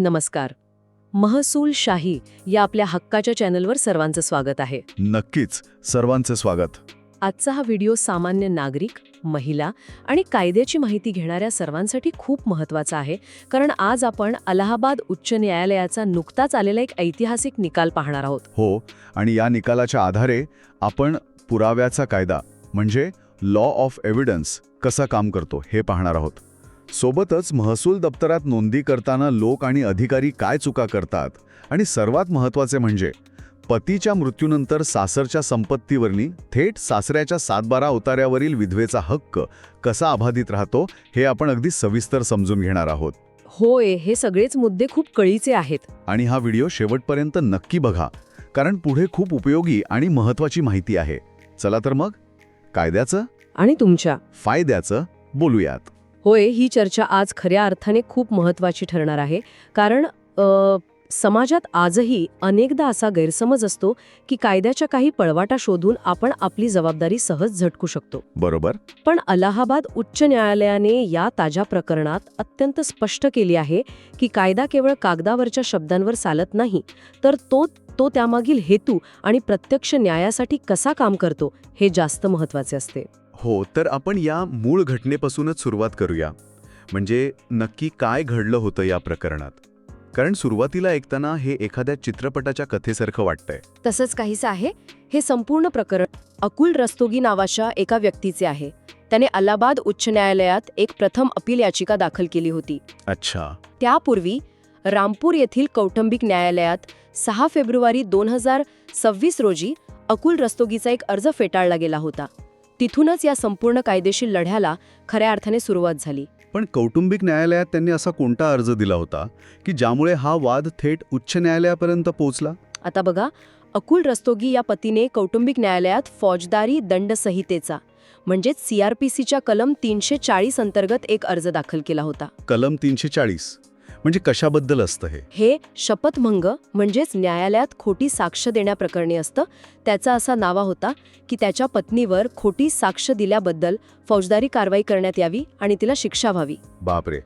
नमस्कार. महसूलशाही या आपल्या हक्काच्या चॅनलवर सर्वांचं स्वागत आहे. नक्कीच, सर्वांचे स्वागत. आजचा हा व्हिडिओ सामान्य नागरिक, महिला आणि कायद्याची माहिती घेणाऱ्या सर्वांसाठी खूप महत्त्वाचा आहे, कारण आज आपण अलाहाबाद उच्च न्यायालयाचा नुकताच आलेला एक ऐतिहासिक निकाल पाहणार आहोत. हो, आणि या निकालाच्या आधारे आपण पुराव्याचा कायदा म्हणजे लॉ ऑफ एव्हिडन्स कसा काम करतो हे पाहणार आहोत. सोबतच महसूल दप्तरात नोंदी करताना लोक आणि अधिकारी काय चुका करतात, आणि सर्वात महत्त्वाचे म्हणजे पतीच्या मृत्यूनंतर सासरच्या संपत्तीवरनी थेट सासऱ्याच्या 7/12 उतार्यावरील विधवेचा हक्क कसा अबाधित राहतो हे आपण अगदी सविस्तर समजून घेणार आहोत. होय, हे सगळेच मुद्दे खूप कळीचे आहेत. आणि हा व्हिडिओ शेवटपर्यंत नक्की बघा, कारण पुढे खूप उपयोगी आणि महत्त्वाची माहिती आहे. चला तर मग कायद्याचं आणि तुमच्या फायद्याचं बोलूयात. होय, ही चर्चा आज खऱ्या अर्थाने खूप महत्त्वाची ठरणार आहे, कारण समाजात आजही अनेकदा असा गैरसमज असतो की कायद्याच्या काही पळवाटा शोधून आपण आपली जबाबदारी सहज झटकू शकतो. बरोबर. पण अलाहाबाद उच्च न्यायालयाने या ताज्या प्रकरणात अत्यंत स्पष्ट केली आहे की कायदा केवळ कागदावरच्या शब्दांवर चालत नाही, तर तो त्यामागील हेतू आणि प्रत्यक्ष न्यायासाठी कसा काम करतो हे जास्त महत्त्वाचे असते. हो, तर आपण या मूळ घटनेपासूनच सुरुवात करूया. म्हणजे नक्की काय घडलं होतं या प्रकरणात, कारण सुरुवातीला ऐकताना हे एखाद्या चित्रपटाच्या कथेसारखं वाटतंय. तसंच काहीसं आहे. हे संपूर्ण प्रकरण अकुल रस्तोगी नावाच्या एका व्यक्तीचे आहे. त्याने अलाहाबाद उच्च न्यायालयात एक प्रथम अपील याचिका दाखल केली होती. अच्छा. त्यापूर्वी रामपूर येथील कौटुंबिक न्यायालयात 6 फेब्रुवारी 2026 रोजी अकुल रस्तोगीचा एक अर्ज फेटाळला गेला होता. तिथूनच या संपूर्ण कायदेशीर लढ्याला खऱ्या अर्थाने सुरुवात झाली. पण कौटुंबिक न्यायालयात त्यांनी असा कोणता अर्ज दिला होता की ज्यामुळे हा वाद थेट उच्च न्यायालयापर्यंत पोहोचला? आता बघा, अकुल रस्तोगी या पतीने कौटुंबिक न्यायालयात फौजदारी दंड संहितेचा म्हणजेच CRPCच्या कलम 340 अंतर्गत एक अर्ज दाखल केला होता. कलम 340 म्हणजे कशाबद्दल असतं हे? हे शपथभंग म्हणजेच न्यायालयात खोटी साक्ष देण्याप्रकरणी असतं. त्याचा असा दावा होता की त्याच्या पत्नीवर खोटी साक्ष दिल्याबद्दल फौजदारी कारवाई करण्यात यावी आणि तिला शिक्षा व्हावी. बापरे,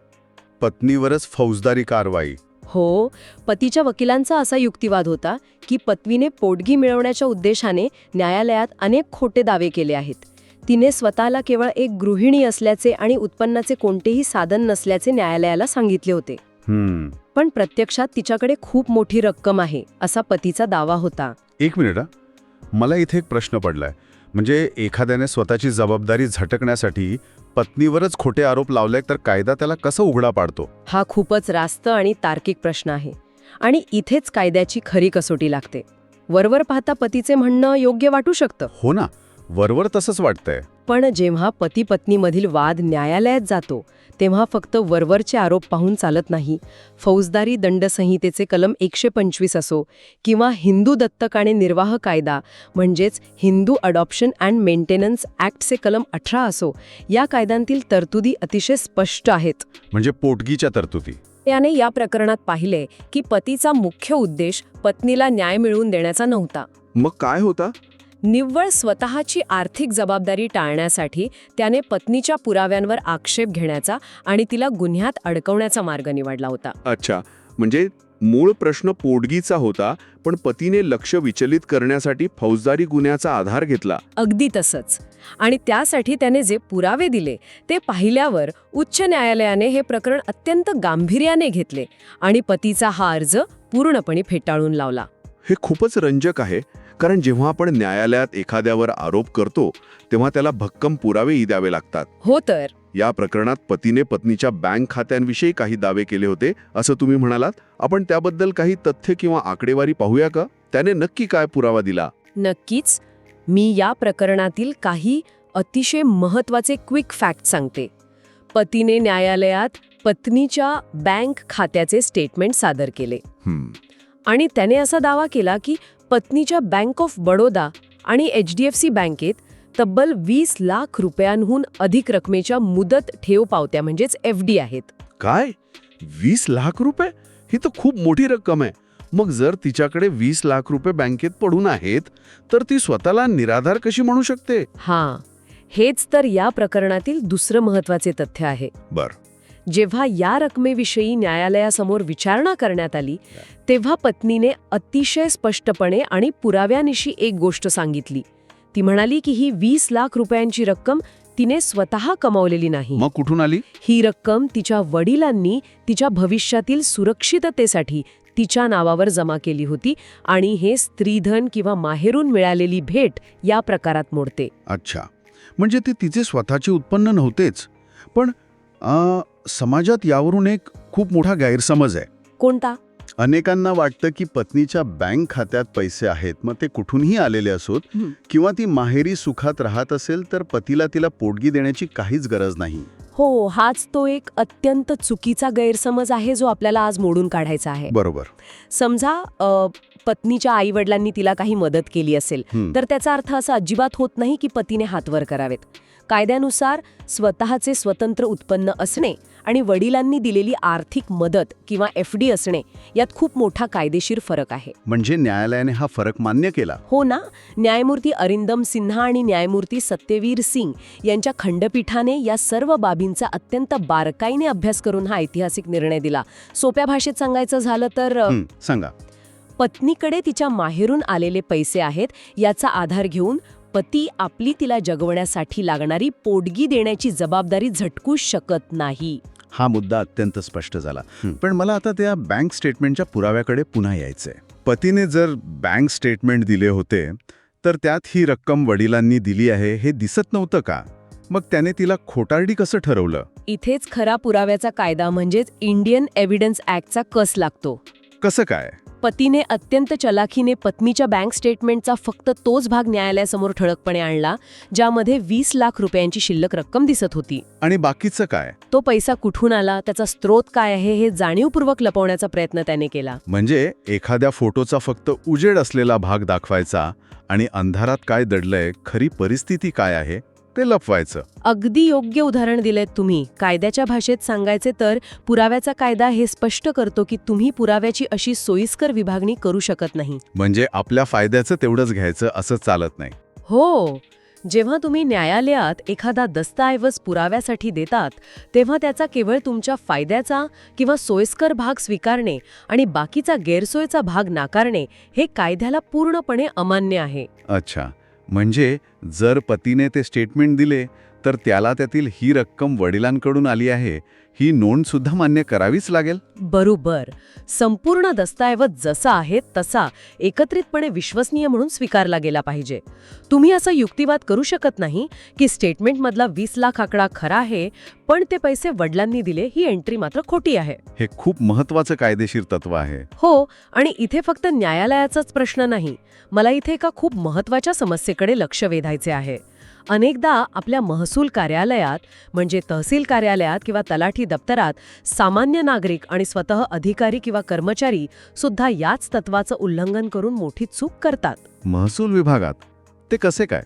पत्नीवरच फौजदारी कारवाई? हो, पतीच्या वकिलांचा असा युक्तिवाद होता की पत्नीने पोटगी मिळवण्याच्या उद्देशाने न्यायालयात अनेक खोटे दावे केले आहेत. तिने स्वतःला केवळ एक गृहिणी असल्याचे आणि उत्पन्नाचे कोणतेही साधन नसल्याचे न्यायालयाला सांगितले होते. पण प्रत्यक्षात तिच्याकडे खूप मोठी रक्कम आहे असा पतीचा दावा होता. एक मिनिट, मला इथे एक प्रश्न पडलाय. म्हणजे एखाद्याने स्वतःची जबाबदारी झटकण्यासाठी पत्नीवरच खोटे आरोप लावले, तर कायदा त्याला कसं उघडा पाडतो? हा खूपच रास्त आणि तार्किक प्रश्न आहे, आणि इथेच कायद्याची खरी कसोटी लागते. वरवर पाहता पतीचे म्हणणं योग्य वाटू शकतं. हो ना, वरवर तसंच वाटतंय. पण जेव्हा पती पत्नीमधील वाद न्यायालयात जातो तेव्हा फक्त वरवरचे आरोप पाहून चालत नाही. फौजदारी दंड संहितेचे कलम 125 असो किंवा हिंदू दत्तक आणि निर्वाह कायदा म्हणजेच हिंदू अडॉप्शन अँड मेंटेनन्स ॲक्टचे कलम 18 असो, या कायद्यांतील तरतुदी अतिशय स्पष्ट आहेत. म्हणजे पोटगीच्या तरतुदी. याने या प्रकरणात पाहिले की पतीचा मुख्य उद्देश पत्नीला न्याय मिळवून देण्याचा नव्हता. मग काय होता? निव्वळ स्वतःची आर्थिक जबाबदारी टाळण्यासाठी त्याने पत्नीच्या पुराव्यांवर आक्षेप घेण्याचा आणि तिला गुन्ह्यात अडकवण्याचा मार्ग निवडला होता. अच्छा, म्हणजे मूळ प्रश्न पोटगीचा होता, पण पतीने लक्ष विचलित करण्यासाठी फौजदारी गुन्ह्याचा आधार घेतला. अगदी तसंच. आणि त्यासाठी त्याने जे पुरावे दिले ते पाहिल्यावर उच्च न्यायालयाने हे प्रकरण अत्यंत गांभीर्याने घेतले आणि पतीचा हा अर्ज पूर्णपणे फेटाळून लावला. हे खूपच रंजक आहे, कारण जेव्हा आपण न्यायालयात एखाद्यावर आरोप करतो तेव्हा त्याला भक्कम पुरावेही द्यावे लागतात. हो तर. या प्रकरणात पतीने पत्नीच्या बँक खात्यांविषयी काही दावे केले होते असं तुम्ही म्हणालात. आपण त्याबद्दल काही तथ्य किंवा आकडेवारी पाहूया का? त्याने नक्की काय पुरावा दिला? नक्कीच. मी या प्रकरणातील काही अतिशय महत्त्वाचे क्विक फॅक्ट सांगते. पतीने न्यायालयात पत्नीच्या बँक खात्याचे स्टेटमेंट सादर केले आणि त्याने असा दावा केला की पत्नीच्या बँक ऑफ बडोदा आणि HDFC बँकेत तब्बल 20 लाख रुपयांहून अधिक रकमेच्या मुदत ठेव पावत्या म्हणजेच FD आहेत. काय, 20 लाख रुपये? ही तर खूप मोठी रक्कम आहे. मग जर तिच्याकडे 20 लाख रुपये बँकेत पडून आहेत, तर ती स्वतःला निराधार कशी म्हणू शकते? हां, हेच तर या प्रकरणातील दुसरं महत्त्वाचे तथ्य आहे. बर. जेव्हा या रकमेविषयी न्यायालयासमोर विचारणा करण्यात आली तेव्हा पत्नीने अतिशय स्पष्टपणे आणि पुराव्यानिशी एक गोष्ट सांगितली. ती म्हणाली की ही 20 लाख रुपयांची रक्कम तिने स्वतः कमावलेली नाही. मग कुठून आली? ही रक्कम तिच्या वडिलांनी तिच्या भविष्यातील सुरक्षिततेसाठी तिच्या नावावर जमा केली होती आणि हे स्त्रीधन किंवा माहेरून मिळालेली भेट या प्रकारात मोडते. अच्छा, म्हणजे ते तिचे स्वतःचे उत्पन्न नव्हतेच. पण समाजात यावरून एक खूप मोठा गैरसमज आहे. कोणता? अनेकांना वाटतं की पत्नीच्या बँक खात्यात पैसे आहेत, मग ते कुठूनही आलेले असोत किंवा ती माहेरी सुखात राहत असेल तर पतीला तिला पोटगी देण्याची काहीच गरज नाही. हो, हाच तो एक अत्यंत चुकीचा गैरसमज आहे जो आपल्याला आज मोडून काढायचा आहे. बरोबर. समजा पत्नीच्या आईवडिलांनी तिला काही मदत केली असेल तर त्याचा अर्थ असा अजिबात होत नाही की पतीने हातवर करावेत. कायद्यानुसार स्वतःचे स्वतंत्र उत्पन्न असणे आणि वडिलांनी दिलेली आर्थिक मदत किंवा FD असणे यात खूप मोठा कायदेशीर फरक आहे. म्हणजे न्यायालयाने हा फरक मान्य केला? हो ना. न्यायमूर्ती अरिंदम सिन्हा आणि न्यायमूर्ती सत्यवीर सिंग यांच्या खंडपीठाने या सर्व बाबींचा अत्यंत बारकाईने अभ्यास करून हा ऐतिहासिक निर्णय दिला. सोप्या भाषेत सांगायचं झालं तर सांगा. पत्नीकडे तिच्या माहेरून आलेले पैसे आहेत याचा आधार घेऊन पती आपली तिला जगवण्यासाठी लागणारी पोटगी देण्याची जबाबदारी झटकू शकत नाही. हा मुद्दा अत्यंत स्पष्ट झाला. पण मला आता त्या बँक स्टेटमेंटच्या पुराव्याकडे पुन्हा यायचंय. पतीने जर बँक स्टेटमेंट दिले होते तर त्यात ही रक्कम वडिलांनी दिली आहे हे दिसत नव्हतं का? मग त्याने तिला खोटारडी कसं ठरवलं? इथेच खरा पुराव्याचा कायदा म्हणजेच इंडियन एव्हिडन्स ॲक्टचा कस लागतो. कसं काय? पतीने अत्यंत चलाखीने पत्नीच्या बँक स्टेटमेंटचा फक्त तोच भाग न्यायालयासमोर ठळकपणे आणला ज्यामध्ये 20 लाख रुपयांची शिल्लक रक्कम दिसत होती. आणि बाकीचं काय? तो पैसा कुठून आला, त्याचा स्रोत काय आहे हे जाणीवपूर्वक लपवण्याचा प्रयत्न त्याने केला. म्हणजे एखाद्या फोटोचा फक्त उजेड असलेला भाग दाखवायचा आणि अंधारात काय दडलंय, खरी परिस्थिती काय आहे ते लपवायचं. अगदी योग्य उदाहरण दिलेत तुम्ही. कायद्याच्या भाषेत सांगायचे तर पुराव्याचा कायदा हे स्पष्ट करतो की तुम्ही पुराव्याची अशी सोयीस्कर विभागणी करू शकत नाही. म्हणजे आपल्या फायद्याचं तेवढंच घ्यायचं असं चालत नाही. हो. जेव्हा तुम्ही न्यायालयात एखादा दस्तऐवज पुराव्यासाठी देतात तेव्हा त्याचा केवळ तुमच्या फायद्याचा किंवा सोयीस्कर भाग स्वीकारणे आणि बाकीचा गैरसोयीचा भाग नाकारणे हे कायद्याला पूर्णपणे अमान्य आहे. अच्छा, म्हणजे जर पतीने ते स्टेटमेंट दिले तर त्याला त्यातील ही रक्कम वडिलांकडून आली आहे ही नोंद सुद्धा मान्य करावीच लागेल. बरोबर. संपूर्ण दस्तऐवज जसा आहे तसा एकत्रितपणे विश्वसनीय म्हणून स्वीकारला गेला पाहिजे. तुम्ही असा युक्तिवाद करू शकत नाही की स्टेटमेंटमधला 20 लाख आकडा खरा आहे पण ते पैसे वडिलांनी दिले ही एंट्री मात्र खोटी आहे. हे खूप महत्वाचं कायदेशीर तत्व आहे. हो, आणि इथे फक्त न्यायालयाचाच प्रश्न नाही. मला इथे एका खूप महत्वाच्या समस्येकडे लक्ष वेधायचे आहे. अनेकदा आपल्या महसूल कार्यालयात म्हणजे तहसील कार्यालयात किंवा तलाठी दप्तरात सामान्य नागरिक आणि स्वतः अधिकारी किंवा कर्मचारी सुद्धा याच तत्वाचं उल्लंघन करून मोठी चूक करतात. महसूल विभागात ते कसे काय?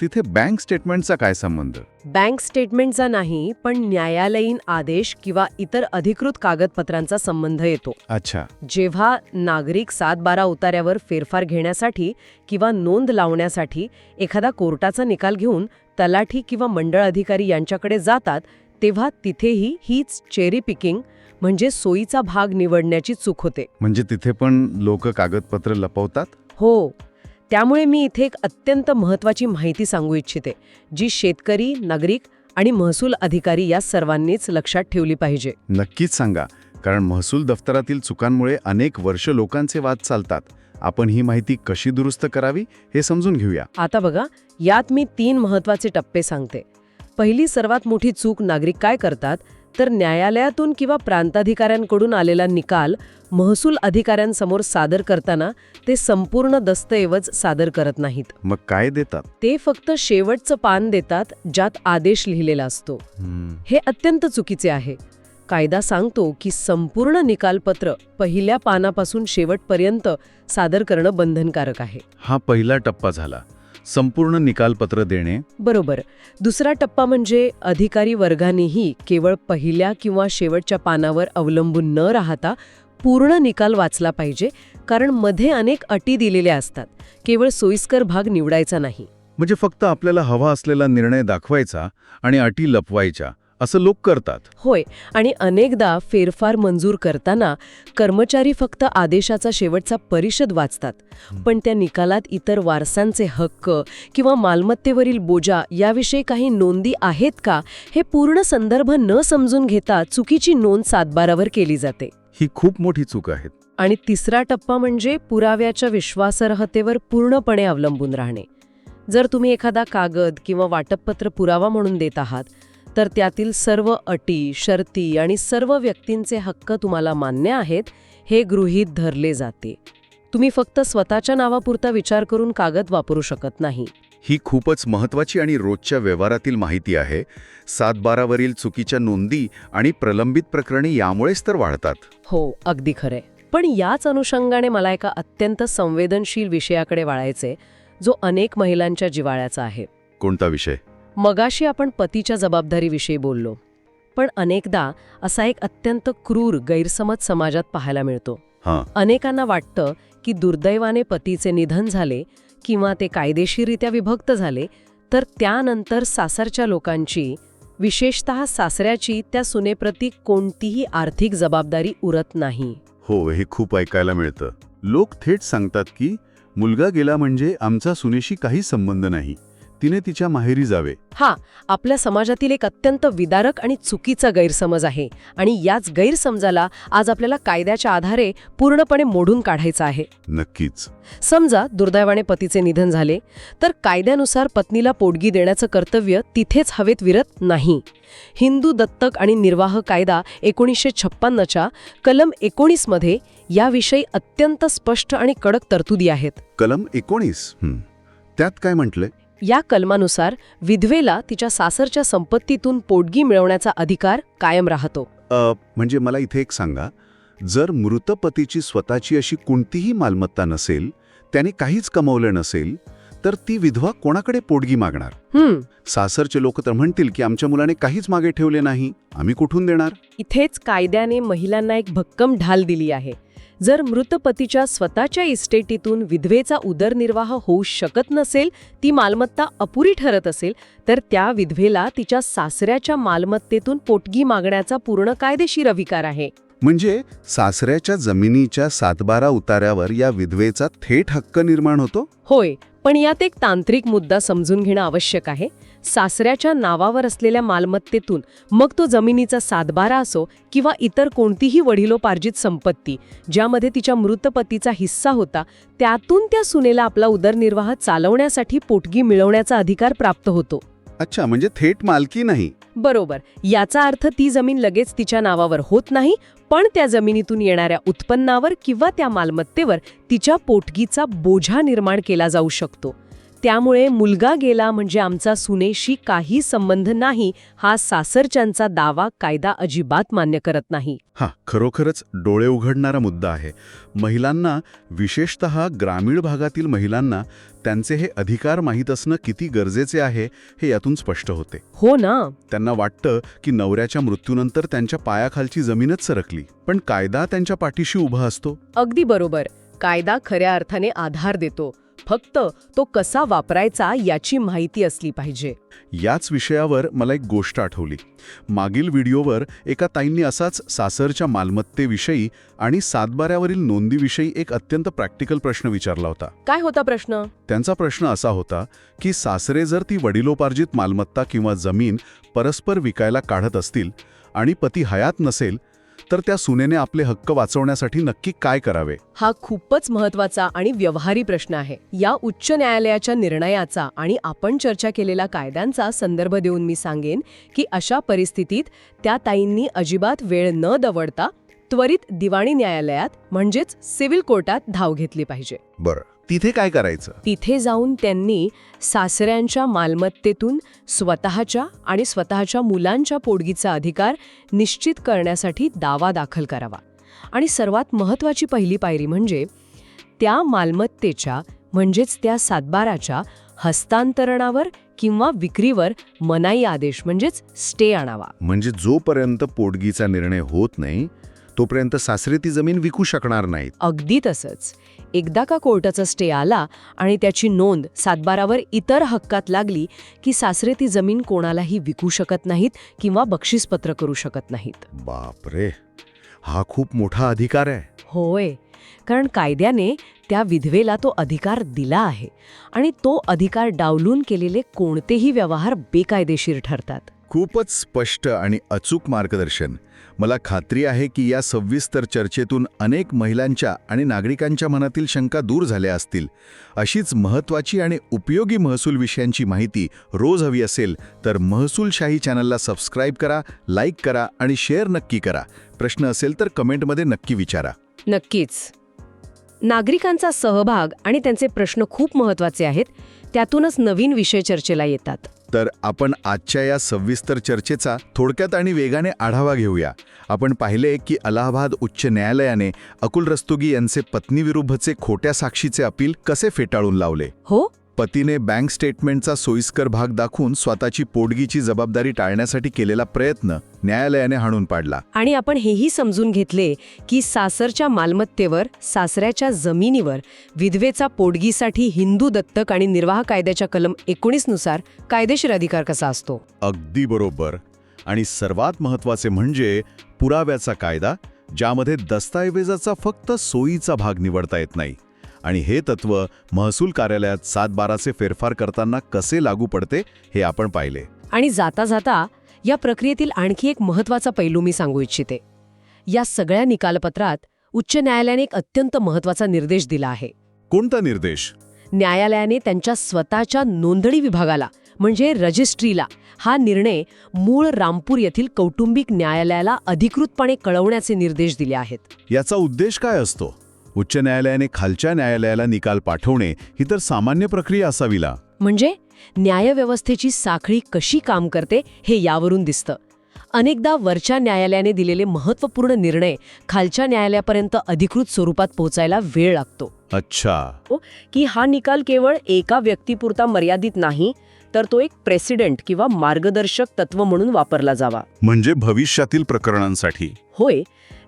तिथे बँक स्टेटमेंटचा काय संबंध? बँक स्टेटमेंटचा नाही पण न्यायालयीन आदेश किंवा इतर अधिकृत कागदपत्रांचा संबंध येतो. अच्छा. जेव्हा नागरिक 7/12 उतार्यावर फेरफार घेण्यासाठी किंवा नोंद लावण्यासाठी एखादा कोर्टाचा निकाल घेऊन तलाठी किंवा मंडळ अधिकारी यांच्याकडे जातात तेव्हा तिथेही हीच चेरी पिकिंग म्हणजे सोयीचा भाग निवडण्याची चूक होते. म्हणजे तिथे पण लोक कागदपत्र लपवतात? हो. त्यामुळे मी इथे एक अत्यंत महत्त्वाची माहिती सांगू इच्छिते जी शेतकरी, नागरिक आणि महसूल अधिकारी या सर्वांनीच लक्षात ठेवली पाहिजे. नक्कीच सांगा, कारण महसूल दफ्तरातील चुकांमुळे अनेक वर्ष लोकांचे वाद चालतात. आपण ही माहिती कशी दुरुस्त करावी हे समजून घेऊया. आता बघा, यात मी 3 महत्त्वाचे टप्पे सांगते. पहिली सर्वात मोठी चूक नागरिक काय करतात तर न्यायालयातून किंवा प्रांताधिकाऱ्यांकडून आलेला निकाल महसूल अधिकाऱ्यांसमोर सादर करताना ते संपूर्ण दस्तऐवज सादर करत नाहीत. मग काय देतात? ते फक्त शेवटचं पान देतात ज्यात आदेश लिहिलेला असतो. हे अत्यंत चुकीचे आहे. कायदा सांगतो की संपूर्ण निकालपत्र पहिल्या पानापासून शेवटपर्यंत सादर करणं बंधनकारक आहे. हा पहिला टप्पा झाला, संपूर्ण निकालपत्र देणे. बरोबर. दुसरा टप्पा म्हणजे अधिकारी वर्गानेही केवळ पहिल्या किंवा शेवटच्या पानावर अवलंबून न राहता पूर्ण निकाल वाचला पाहिजे, कारण मध्ये अनेक अटी दिलेल्या असतात. केवळ सोयीस्कर भाग निवडायचा नाही. म्हणजे फक्त आपल्याला हवा असलेला निर्णय दाखवायचा आणि अटी लपवायच्या असं लोक करतात. होय, आणि अनेकदा फेरफार मंजूर करताना कर्मचारी फक्त आदेशाचा शेवटचा परिषद वाचतात, पण त्या निकालात इतर वारसांचे हक्क किंवा मालमत्तेवरील बोजा याविषयी काही नोंदी आहेत का हे पूर्ण संदर्भ न समजून घेता चुकीची नोंद सातबारावर केली जाते. ही खूप मोठी चूक आहे. आणि तिसरा टप्पा म्हणजे पुराव्याच्या विश्वासार्हतेवर पूर्णपणे अवलंबून राहणे. जर तुम्ही एखादा कागद किंवा वाटपपत्र पुरावा म्हणून देत आहात तर त्यातील सर्व अटी, शर्ती आणि सर्व व्यक्तींचे हक्क तुम्हाला मान्य आहेत हे गृहीत धरले जाते. तुम्ही फक्त स्वतःच्या नावापुरता विचार करून कागद वापरू शकत नाही. ही खूपच महत्वाची आणि रोजच्या व्यवहारातील माहिती आहे. 7/12वरील चुकीच्या नोंदी आणि प्रलंबित प्रकरणे यामुळेच तर वाढतात. हो, अगदी खरंय. पण याच अनुषंगाने मला एका अत्यंत संवेदनशील विषयाकडे वळायचे, जो अनेक महिलांच्या जिव्हाळ्याचा आहे. कोणता विषय? मगाशी आपण पतीच्या जबाबदारीविषयी बोललो, पण अनेकदा असा एक अत्यंत क्रूर गैरसमज समाजात पाहायला मिळतो. हां. अनेकांना वाटतं की दुर्दैवाने पतीचे निधन झाले किंवा ते कायदेशीररित्या विभक्त झाले तर त्यानंतर सासरच्या लोकांची, विशेषतः सासऱ्याची, त्या सुनेप्रती कोणतीही आर्थिक जबाबदारी उरत नाही. हो, हे खूप ऐकायला मिळतं. लोक थेट सांगतात की मुलगा गेला म्हणजे आमचा सुनेशी काही संबंध नाही, तिने तिच्या माहेरी जावे. हा आपल्या समाजातील एक अत्यंत विदारक आणि चुकीचा गैरसमज आहे, आणि याच गैरसमजाला आज आपल्याला कायद्याच्या आधारे पूर्णपणे मोडून काढायचं आहे. नक्कीच. समजा दुर्दैवाने पतीचे निधन झाले तर कायद्यानुसार पत्नीला पोटगी देण्याचं कर्तव्य तिथेच हवेत विरत नाही. हिंदू दत्तक आणि निर्वाह कायदा 1956च्या कलम 19 मध्ये याविषयी अत्यंत स्पष्ट आणि कडक तरतुदी आहेत. कलम 19. त्यात काय म्हटलंय? या कलमानुसार विधवेला तिच्या सासरच्या संपत्तीतून पोटगी मिळवण्याचा अधिकार कायम राहतो. म्हणजे मला इथे एक सांगा, जर मृत पतीची स्वतःची अशी कोणतीही मालमत्ता नसेल, त्याने काहीच कमवलं नसेल, तर ती विधवा कोणाकडे पोटगी मागणार? सासरचे लोक तर म्हणतील की आमच्या मुलाने काहीच मागे ठेवले नाही, आम्ही कुठून देणार? इथेच कायद्याने महिलांना एक भक्कम ढाल दिली आहे. जर मृत पतीच्या स्वतःच्या इस्टेटीतून विधवेचा उदरनिर्वाह होऊ शकत नसेल, ती मालमत्ता अपुरी ठरत असेल, तर त्या विधवेला तिच्या सासऱ्याच्या मालमत्तेतून पोटगी मागण्याचा पूर्ण कायदेशीर अधिकार आहे. म्हणजे सासऱ्याच्या जमिनीच्या 7/12 उतार्यावर या विधवेचा थेट हक्क निर्माण होतो? होय, पण यात एक तांत्रिक मुद्दा समजून घेणं आवश्यक आहे. सासऱ्याच्या नावावर असलेल्या मालमत्तेतून, मग तो जमिनीचा 7/12 असो किंवा इतर कोणतीही वडिलोपार्जित संपत्ती ज्यामध्ये तिच्या मृत पतीचा हिस्सा होता, त्यातून त्या सुनेला आपला उदरनिर्वाह चालवण्यासाठी पोटगी मिळवण्याचा अधिकार प्राप्त होतो. अच्छा, म्हणजे थेट मालकी नाही. बरोबर. याचा अर्थ ती जमीन लगेच तिच्या नावावर होत नाही, पण त्या जमिनीतून येणाऱ्या उत्पन्नावर किंवा त्या मालमत्तेवर तिच्या पोटगीचा बोझा निर्माण केला जाऊ शकतो. त्यामुळे मुलगा गेला म्हणजे आमचा सुनेशी काही संबंध नाही हा सासरच्यांचा दावा कायदा अजिबात मान्य करत नाही. हा खरोखरच डोळे उघडणारा मुद्दा आहे. महिलांना, विशेषतः ग्रामीण भागातील महिलांना, त्यांचे हे अधिकार माहीत असणं किती गरजेचे आहे हे यातून स्पष्ट होते. हो ना. त्यांना वाटतं की नवऱ्याच्या मृत्यूनंतर त्यांच्या पायाखालची जमीनच सरकली, पण कायदा त्यांच्या पाठीशी उभा असतो. अगदी बरोबर. कायदा खऱ्या अर्थाने आधार देतो, फक्त तो कसा वापरायचा याची माहिती असली पाहिजे. याच विषयावर मला एक गोष्ट आठवली. मागील व्हिडिओवर एका ताईंनी असाच सासरच्या मालमत्तेविषयी आणि 7/12वरील नोंदीविषयी एक अत्यंत प्रॅक्टिकल प्रश्न विचारला होता. काय होता प्रश्न? त्यांचा प्रश्न असा होता की सासरे जर ती वडिलोपार्जित मालमत्ता किंवा जमीन परस्पर विकायला काढत असतील आणि पती हयात नसेल, तर त्या सुनेने आपले हक्क वाचवण्यासाठी नक्की काय करावे? हा खूपच महत्वाचा आणि व्यवहारी प्रश्न आहे. या उच्च न्यायालयाच्या निर्णयाचा आणि आपण चर्चा केलेल्या कायद्यांचा संदर्भ देऊन मी सांगेन की अशा परिस्थितीत त्या ताईंनी अजिबात वेळ न दवडता त्वरित दिवाणी न्यायालयात म्हणजेच सिव्हिल कोर्टात धाव घेतली पाहिजे. बरं, तिथे काय करायचं? तिथे जाऊन त्यांनी सासऱ्यांच्या मालमत्तेतून स्वतःच्या आणि स्वतःच्या मुलांच्या पोटगीचा अधिकार निश्चित करण्यासाठी दावा दाखल करावा. आणि सर्वात महत्त्वाची पहिली पायरी म्हणजे त्या मालमत्तेच्या म्हणजेच त्या 7/12च्या हस्तांतरणावर किंवा विक्रीवर मनाई आदेश म्हणजेच स्टे आणावा. म्हणजे जोपर्यंत पोटगीचा निर्णय होत नाही तोपर्यंत सासरे ती जमीन विकू शकणार नाहीत. अगदी तसंच. एकदा का कोर्टाचा स्टे आला आणि त्याची नोंद सातबारावर इतर हक्कात लागली की सासरे ती जमीन कोणालाही विकू शकत नाहीत किंवा बक्षीसपत्र करू शकत नाहीत. बापरे, हा खूप मोठा अधिकार आहे. होय, कारण कायद्याने त्या विधवेला तो अधिकार दिला आहे आणि तो अधिकार डावलून केलेले कोणतेही व्यवहार बेकायदेशीर ठरतात. खूपच स्पष्ट आणि अचूक मार्गदर्शन. मला खात्री आहे की या सविस्तर चर्चेतून अनेक महिलांच्या आणि नागरिकांच्या मनातील शंका दूर झाल्या असतील. अशीच महत्त्वाची आणि उपयोगी महसूल विषयांची माहिती रोज हवी असेल तर महसूलशाही चॅनलला सबस्क्राईब करा, लाईक करा आणि शेअर नक्की करा. प्रश्न असेल तर कमेंटमध्ये नक्की विचारा. नक्कीच. नागरिकांचा सहभाग आणि त्यांचे प्रश्न खूप महत्त्वाचे आहेत. त्यातूनच नवीन विषय चर्चेला येतात. तर आपण आजच्या या सविस्तर चर्चेचा थोडक्यात आणि वेगाने आढावा घेऊया. आपण पाहिले की अलाहाबाद उच्च न्यायालयाने अकुल रस्तोगी यांचे पत्नीविरुद्धचे खोट्या साक्षीचे अपील कसे फेटाळून लावले. हो, पतीने बँक स्टेटमेंटचा सोयीस्कर भाग दाखवून स्वतःची पोटगीची जबाबदारी टाळण्यासाठी केलेला प्रयत्न न्यायालयाने हाणून पाडला. आणि आपण हेही समजून घेतले की सासरच्या मालमत्तेवर, सासऱ्याच्या जमिनीवर विधवेचा पोटगीसाठी हिंदू दत्तक आणि निर्वाह कायद्याच्या कलम 19 नुसार कायदेशीर अधिकार कसा असतो. अगदी बरोबर. आणि सर्वात महत्त्वाचे म्हणजे पुराव्याचा कायदा, ज्यामध्ये दस्तऐवजाचा फक्त सोयीचा भाग निवडता येत नाही. आणि हे तत्व महसूल कार्यालयात 7/12चे फेरफार करताना कसे लागू पडते हे आपण पाहिले. आणि जाता जाता या प्रक्रियेतील आणखी एक महत्त्वाचा पैलू मी सांगू इच्छिते. या सगळ्या निकालपत्रात उच्च न्यायालयाने एक अत्यंत महत्त्वाचा निर्देश दिला आहे. कोणता निर्देश? न्यायालयाने त्यांच्या स्वतःच्या नोंदणी विभागाला म्हणजे रजिस्ट्रीला हा निर्णय मूळ रामपूर येथील कौटुंबिक न्यायालयाला अधिकृतपणे कळवण्याचे निर्देश दिले आहेत. याचा उद्देश काय असतो? उच्च न्यायालयाने खालच्या न्यायालयाला निकाल पाठवणे ही तर सामान्य प्रक्रिया असावीला. म्हणजे न्यायव्यवस्थेची साखळी कशी काम करते हे यावरून दिसतं. अनेकदा वरच्या न्यायालयाने दिलेले महत्त्वपूर्ण निर्णय खालच्या न्यायालयापर्यंत अधिकृत स्वरूपात पोहोचायला वेळ लागतो. अच्छा. की हा निकाल केवळ एका व्यक्तीपुरता मर्यादित नाही, तर तो एक प्रेसिडेंट किंवा मार्गदर्शक तत्व म्हणून वापरला जावा. म्हणजे भविष्यातील प्रकरणांसाठी. होय,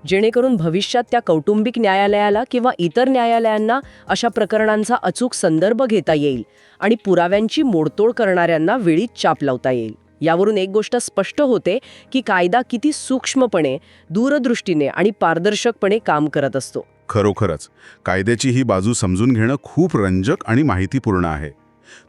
जेणेकरून भविष्यात त्या कौटुंबिक न्यायालयाला किंवा इतर न्यायालयांना अशा प्रकरणांचा अचूक संदर्भ घेता येईल आणि पुराव्यांची मोडतोड करणाऱ्यांना वेळीच चाप लावता येईल. यावरून एक गोष्ट स्पष्ट होते की कायदा किती सूक्ष्मपणे, दूरदृष्टीने आणि पारदर्शकपणे काम करत असतो. खरोखरच कायद्याची ही बाजू समजून घेणं खूप रंजक आणि माहितीपूर्ण आहे.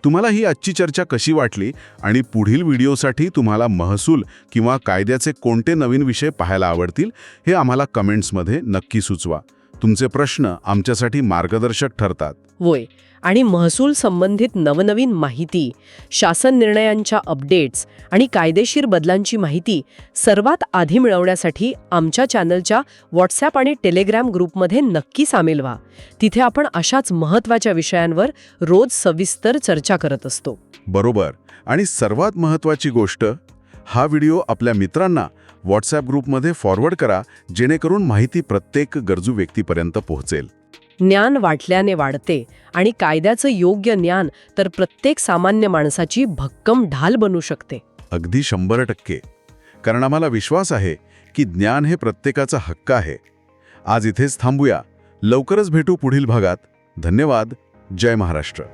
तुम्हाला ही आजची चर्चा कशी वाटली आणि पुढील व्हिडिओसाठी तुम्हाला महसूल किंवा कायद्याचे कोणते नवीन विषय पाहायला आवडतील हे आम्हाला कमेंट्समध्ये नक्की सुचवा. तुमचे प्रश्न आमच्यासाठी मार्गदर्शक ठरतात. होय, आणि महसूल संबंधित नवनवीन माहिती, शासन निर्णयांच्या अपडेट्स आणि कायदेशीर बदलांची माहिती सर्वात आधी मिळवण्यासाठी आमच्या चॅनलच्या व्हॉट्सॲप आणि टेलिग्राम ग्रुपमध्ये नक्की सामील व्हा. तिथे आपण अशाच महत्त्वाच्या विषयांवर रोज सविस्तर चर्चा करत असतो. बरोबर. आणि सर्वात महत्त्वाची गोष्ट, हा व्हिडिओ आपल्या मित्रांना व्हॉट्सॲप ग्रुपमध्ये फॉरवर्ड करा, जेणेकरून माहिती प्रत्येक गरजू व्यक्तीपर्यंत पोहोचेल. ज्ञान वाटल्याने वाढते आणि कायद्याचं योग्य ज्ञान तर प्रत्येक सामान्य माणसाची भक्कम ढाल बनू शकते. अगदी 100%. कारण आम्हाला विश्वास आहे की ज्ञान हे प्रत्येकाचा हक्क आहे. आज इथेच थांबूया. लवकरच भेटू पुढील भागात. धन्यवाद. जय महाराष्ट्र.